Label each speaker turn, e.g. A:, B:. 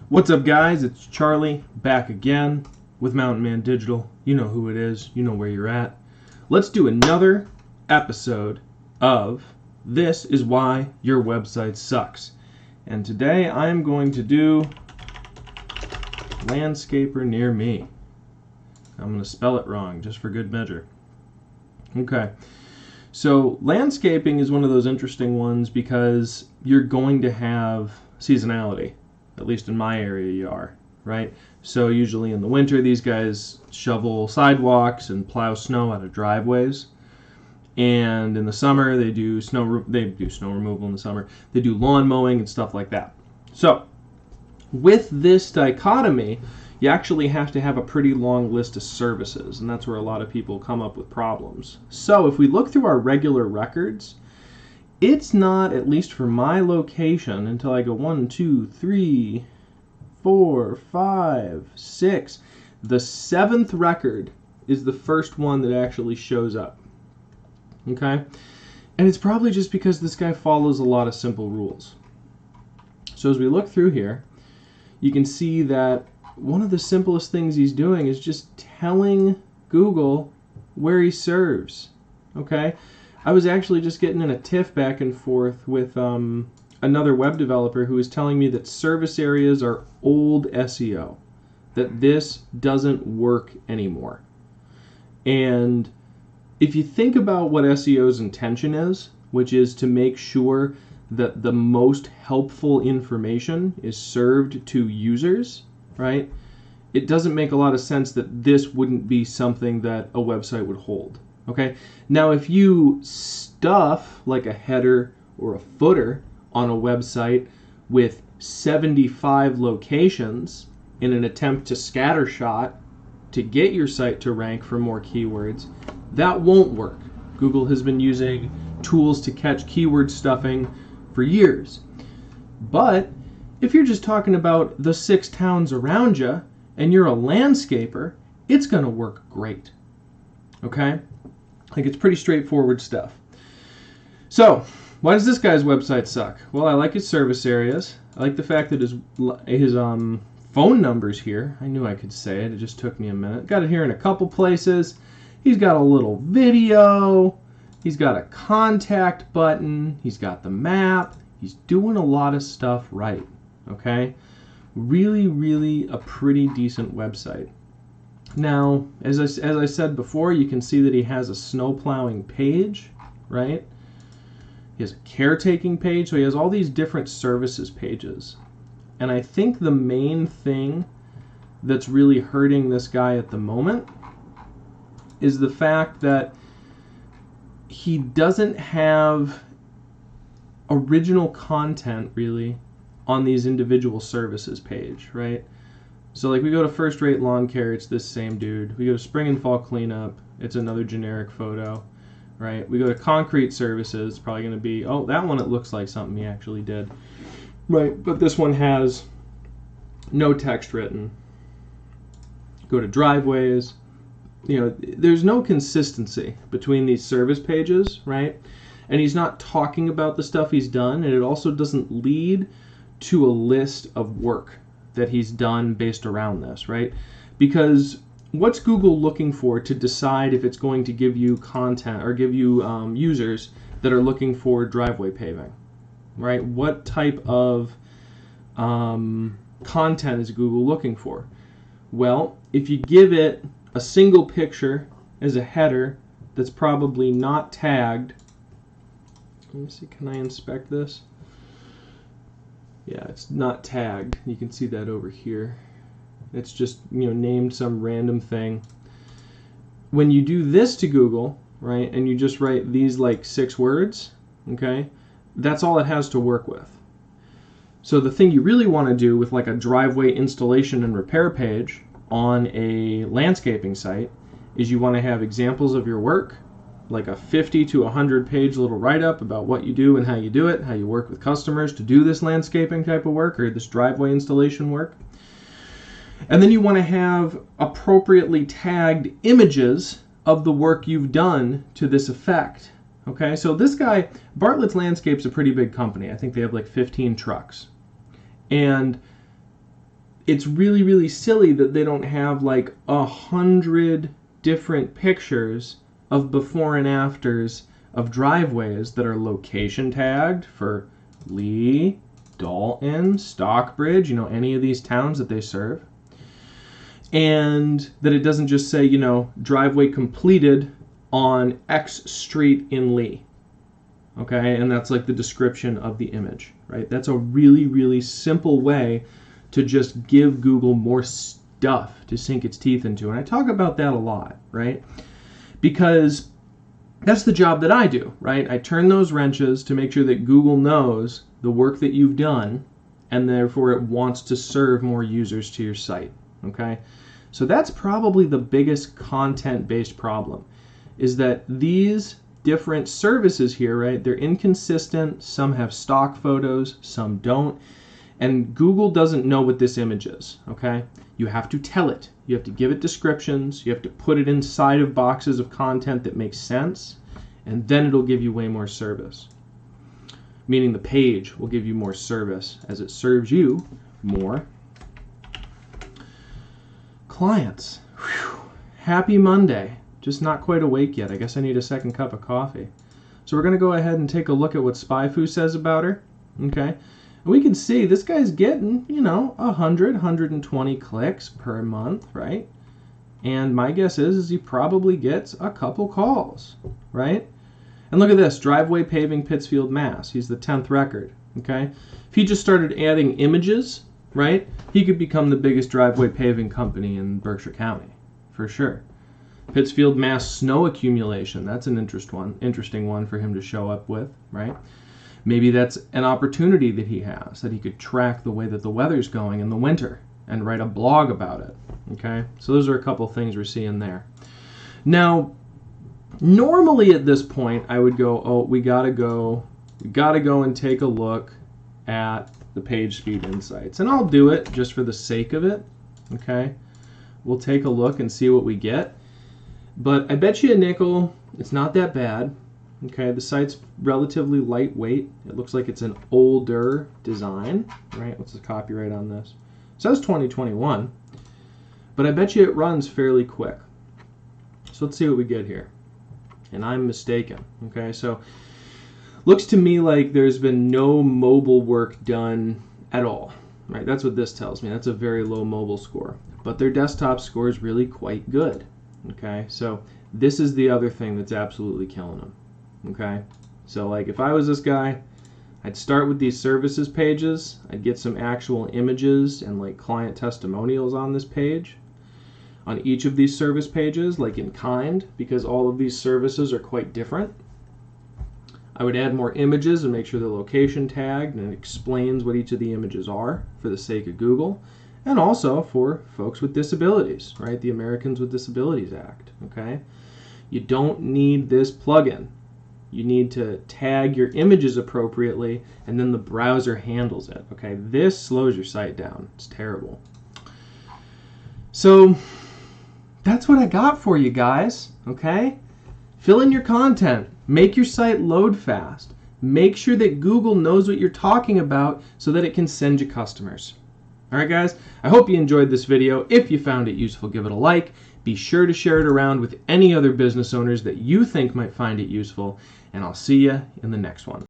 A: What's up, guys? It's Charlie back again with Mountain Man Digital. You know who it is. You know where you're at. Let's do another episode of This Is Why Your Website Sucks. And today I am going to do Landscaper Near Me. I'm going to spell it wrong just for good measure. Okay. So landscaping is one of those interesting ones because you're going to have seasonality. At least in my area you are, right? So usually in the winter these guys shovel sidewalks and plow snow out of driveways. And in the summer they do snow removal in the summer. They do lawn mowing and stuff like that. So with this dichotomy, you actually have to have a pretty long list of services, and that's where a lot of people come up with problems. So if we look through our regular records, it's not, at least for my location, until I go 1, 2, 3, 4, 5, 6. The 7th record is the first one that actually shows up. Okay? And it's probably just because this guy follows a lot of simple rules. So as we look through here, you can see that one of the simplest things he's doing is just telling Google where he serves. Okay? I was actually just getting in a tiff back and forth with another web developer who was telling me that service areas are old SEO, that this doesn't work anymore. And if you think about what SEO's intention is, which is to make sure that the most helpful information is served to users, right? It doesn't make a lot of sense that this wouldn't be something that a website would hold. Okay. Now, if you stuff like a header or a footer on a website with 75 locations in an attempt to scattershot to get your site to rank for more keywords, that won't work. Google has been using tools to catch keyword stuffing for years. But if you're just talking about the 6 towns around you and you're a landscaper, it's going to work great. Okay? Like, it's pretty straightforward stuff. So, why does this guy's website suck? Well, I like his service areas. I like the fact that his phone number's here. I knew I could say it. It just took me a minute. Got it here in a couple places. He's got a little video. He's got a contact button. He's got the map. He's doing a lot of stuff right. Okay? Really, really a pretty decent website. Now, as I said before, you can see that he has a snow plowing page, right? He has a caretaking page, so he has all these different services pages. And I think the main thing that's really hurting this guy at the moment is the fact that he doesn't have original content, really, on these individual services page, right? So like we go to First Rate Lawn Care, it's this same dude. We go to Spring and Fall Cleanup, it's another generic photo, right? We go to Concrete Services, it's probably going to be, oh, that one it looks like something he actually did. Right, but this one has no text written. Go to Driveways. You know, there's no consistency between these service pages, right? And he's not talking about the stuff he's done, and it also doesn't lead to a list of work that he's done based around this, right? Because what's Google looking for to decide if it's going to give you content or give you users that are looking for driveway paving, right? What type of content is Google looking for? Well, if you give it a single picture as a header that's probably not tagged, let me see, can I inspect this? Yeah, it's not tagged. You can see that over here. It's just, named some random thing. When you do this to Google, right, and you just write these like 6 words, okay, that's all it has to work with. So the thing you really want to do with like a driveway installation and repair page on a landscaping site is you want to have examples of your work, like a 50 to 100 page little write-up about what you do and how you do it, how you work with customers to do this landscaping type of work or this driveway installation work. And then you want to have appropriately tagged images of the work you've done to this effect. Okay, so this guy, Bartlett's Landscape's a pretty big company. I think they have like 15 trucks. And it's really, really silly that they don't have like 100 different pictures of before and afters of driveways that are location tagged for Lee, Dalton, Stockbridge, any of these towns that they serve. And that it doesn't just say, driveway completed on X street in Lee. Okay, and that's like the description of the image, right? That's a really, really simple way to just give Google more stuff to sink its teeth into. And I talk about that a lot, right? Because that's the job that I do, right? I turn those wrenches to make sure that Google knows the work that you've done, and therefore it wants to serve more users to your site, okay? So that's probably the biggest content-based problem, is that these different services here, right, they're inconsistent. Some have stock photos, some don't. And Google doesn't know what this image is, okay? You have to tell it. You have to give it descriptions. You have to put it inside of boxes of content that makes sense, and then it'll give you way more service. Meaning the page will give you more service as it serves you more clients. Whew. Happy Monday. Just not quite awake yet. I guess I need a second cup of coffee. So we're going to go ahead and take a look at what SpyFu says about her, okay? We can see this guy's getting, 100, 120 clicks per month, right? And my guess is he probably gets a couple calls, right? And look at this, driveway paving Pittsfield, Mass. He's the 10th record, okay? If he just started adding images, right, he could become the biggest driveway paving company in Berkshire County, for sure. Pittsfield, Mass snow accumulation, that's an interesting one for him to show up with, right? Maybe that's an opportunity that he has, that he could track the way that the weather's going in the winter and write a blog about it, okay? So those are a couple things we're seeing there. Now, normally at this point, I would go, we gotta go and take a look at the page speed insights. And I'll do it just for the sake of it, okay? We'll take a look and see what we get. But I bet you a nickel, it's not that bad. Okay, the site's relatively lightweight. It looks like it's an older design, right? What's the copyright on this? It says 2021, but I bet you it runs fairly quick. So let's see what we get here. And I'm mistaken, okay? So looks to me like there's been no mobile work done at all, right? That's what this tells me. That's a very low mobile score. But their desktop score is really quite good, okay? So this is the other thing that's absolutely killing them. Okay, so like if I was this guy, I'd start with these services pages. I'd get some actual images and like client testimonials on this page, on each of these service pages, like in kind, because all of these services are quite different. I would add more images and make sure they're location tagged and it explains what each of the images are for the sake of Google, and also for folks with disabilities, right? The Americans with Disabilities Act, okay? You don't need this plugin. You need to tag your images appropriately, and then the browser handles it. Okay, this slows your site down. It's terrible. So that's what I got for you guys. Okay, fill in your content. Make your site load fast. Make sure that Google knows what you're talking about so that it can send you customers. All right, guys. I hope you enjoyed this video. If you found it useful, give it a like. Be sure to share it around with any other business owners that you think might find it useful, and I'll see you in the next one.